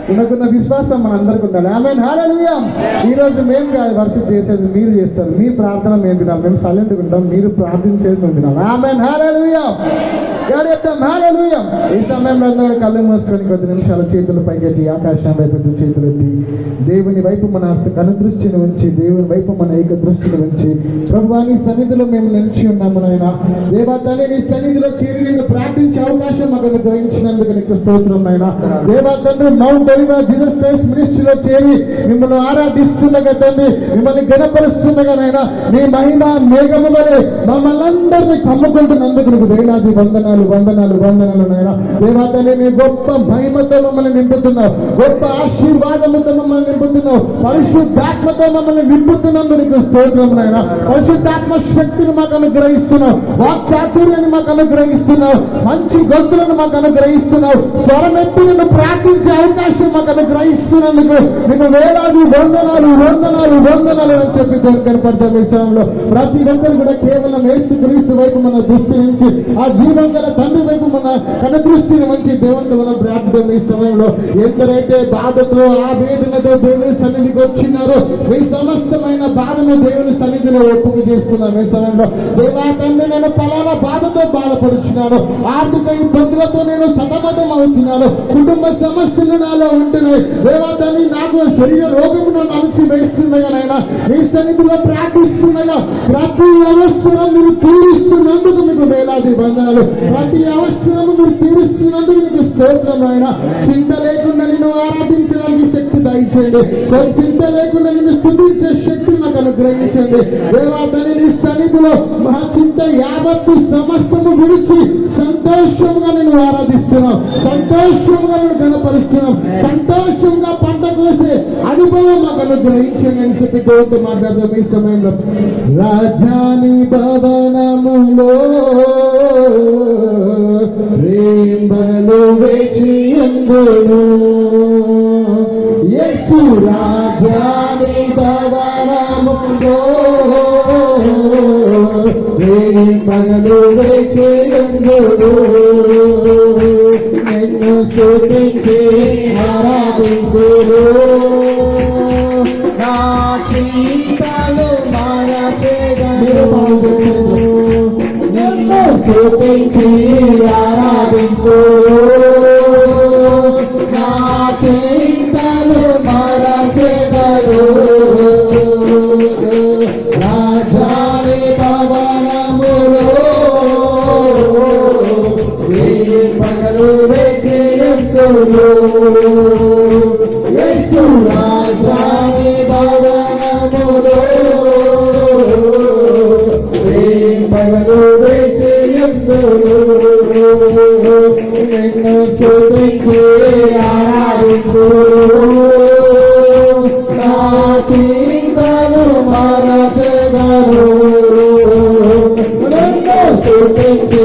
మనకున్న విశ్వాసం మన అందరికి ఉండాలి. ఆమేన్, హల్లెలూయా. ఈ రోజు మేము కాదు వర్షిప్ చేసేది, మీరు చేస్తారు. మీ ప్రార్థన మేము వినాలి. మేము సైలెంట్గా ఉంటాం, మీరు ప్రార్థించేది మేము వినాలి. ఆమేన్, హల్లెలూయా. హల్లెలూయా. ఈ సమయంలో అందరూ కళ్ళు మూసుకొని కొద్ది నిమిషాలు చేతులు పైకెత్తి ఆకాశం వైపు చేతులు ఎత్తి దేవుని వైపు మన కనుదృష్టిని ఉంచి, దేవుని వైపు మన ఏక దృష్టిని ఉంచి, ప్రభువా నీ సన్నిధిలో మేము నిలిచి ఉన్నాము నాయన. దేవా తండ్రి, నీ సన్నిధిలో చేరి నిన్ను ప్రార్థించే అవకాశం మాకు గ్రహించినందుకు నీకు స్తోత్రం నాయన. దేవా తండ్రి, మౌంట్ ఒలివ జీసస్ క్రైస్ట్ మినిస్ట్రీలో చేరి మిమ్మల్ని ఆరాధిస్తుండగా తండ్రి, మిమ్మల్ని గణపరుస్తుండగా నాయన, నీ మహిమ మేఘము వలె మమ్మల్ని అందరినీ కమ్ముకుంటున్నందుకు నీకు వేలాది వందనాలు వందనాలు వందనాలు నాయన. దేవా తండ్రి, నీ గొప్ప మహిమతో మమ్మల్ని నింపుతున్నావు, గొప్ప ఆశీర్వాదముతో మమ్మల్ని నింపుతున్నావు, పరిశుద్ధాత్మతో మమ్మల్ని నింపుతున్నందుకు నీకు స్తోత్రం నాయన. పరిశుద్ధాత్మ శక్తిని మాకు అనుగ్రహిస్తున్నావు, వాక్చాతుర్యాన్ని మాకు అనుగ్రహిస్తున్నావు, మంచి గొంతులను మాకు అనుగ్రహిస్తున్నావు, స్వరమెత్తి నిన్ను ప్రార్థించే అవకాశం మాకు అనుగ్రహిస్తున్నందుకు నీకు వేలాది వందనాలు వందనాలు వందనాలు అని చెప్పి కనపడతాం. ఈ సమయంలో ప్రతి ఒక్కరు కూడా కేవలం యేసుక్రీస్తు వైపు మన దృష్టి నుంచి, ఆ జీవం గల తండ్రి వైపు మన కనుదృష్టిని ఉంచి దేవుని మనం ప్రార్థన. ఈ సమయంలో ఎందరైతే బాధతో ఆవేదనతో దేవుని సన్నిధికి వచ్చినారో, ఈ సమస్తమైన బాధను దేవుని సన్నిధిలో ఒప్పుకు చేసుకున్నాం. ఈ సమయంలో దేవా తండ్రి, నేను పలానా బాధతో బాధపడుచున్నాను, ఆర్థిక ఇబ్బందులతో నేను సతమతం అవుతున్నాను, కుటుంబ సమస్యలు నాలో ఉంటున్నాయి, దేవా తండ్రి నాకు శరీర రోగమును అణచి వేస్తున్నాగా నాయన, నీ సన్నిధిలో ప్రార్థిస్తున్నాగా ప్రతి అవసరం మీరు తీరుస్తున్నందుకు మీకు వేలాది వందనాలు. ప్రతి అవసరము మీరు తీరుస్తున్నందుకు నీకు స్తోత్రం నాయన. చింత లేకుండా నిన్ను ఆరాధించడానికి శక్తి దయచేయండి, చింత లేకుండా నిన్ను స్తుతించే శక్తి నాకు అనుగ్రహించండి. దేవా తండ్రి, నీ సన్నిధిలో మా చింత యావత్తు సమస్తము విడిచి సంతోషంగా నేను ఆరాధిస్తున్నాం, సంతోషంగా నేను కనపరుస్తున్నాం, సంతోషంగా పంట కోసే అనుభవం మాకు అనుగ్రహించండి అని చెప్పి దేవుడితో మాట్లాడదాం. ఈ సమయంలో రాజాని భవనములో ప్రేమలో వేచి అందును, యేసు రాజాని భవనములో ప్రేమలో వేచి అందును, నిన్ను స్తుతించి ఆరాధించును, నా చింతలు మరచెదను, నిన్ను స్తుతించి ఆరాధించును, నా చింతలు మరచెదను, రాజాని భవనములో పగలు వేచేయును, యేసు రాజాని భవనములో పగలు వేచేయును, నిన్ను స్తుతించి ఆరాధించును, నా చింతలు మరచెదను, నిన్ను స్తుతించి